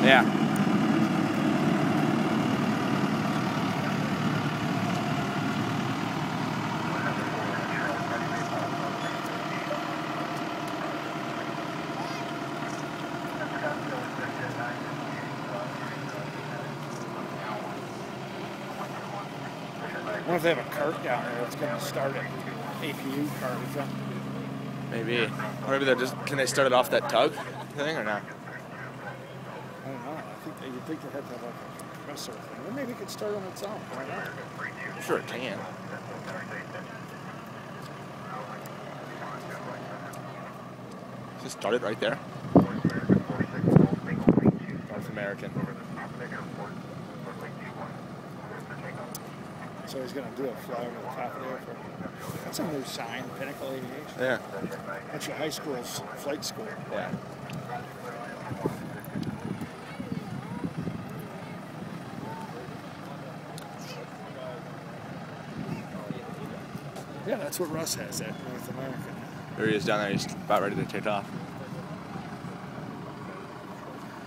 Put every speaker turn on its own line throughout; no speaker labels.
Yeah.
I wonder if they have a cart down there that's going to start an APU cart or something.
Maybe. Or maybe they're just, can they start it off that tug thing or not?
I don't know. You'd think they'd have to have like a compressor thing. Or maybe it could start on its own. Why not?
I'm sure it can. Just start it right there. North American.
So he's going to do a fly over the top of the airport. That's a new sign, Pinnacle Aviation.
Yeah.
That's your high school's flight school.
Yeah.
Yeah, that's what Russ has at North American.
There he is down there. He's about ready to take off.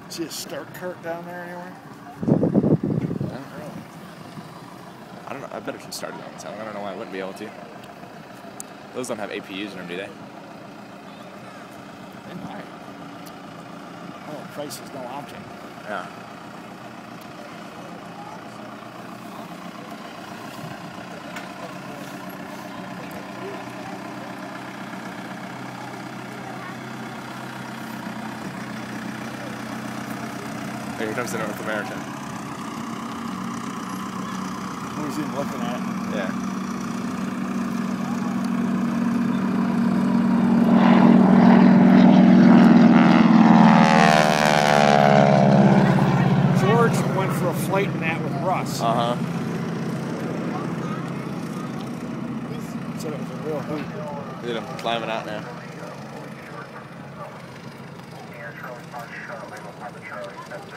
See a start cart down there anywhere?
I don't know. I bet it can start it on its own. I don't know why I wouldn't be able to. Those don't have APUs in them, do they?
They might. Oh, price is no object.
Yeah. Here comes the North American.
Who's he looking at?
Yeah.
George went for a flight in that with Russ.
Uh-huh.
Said it was a real hoot.
Look at him climbing out now.
Charlie, Charlie,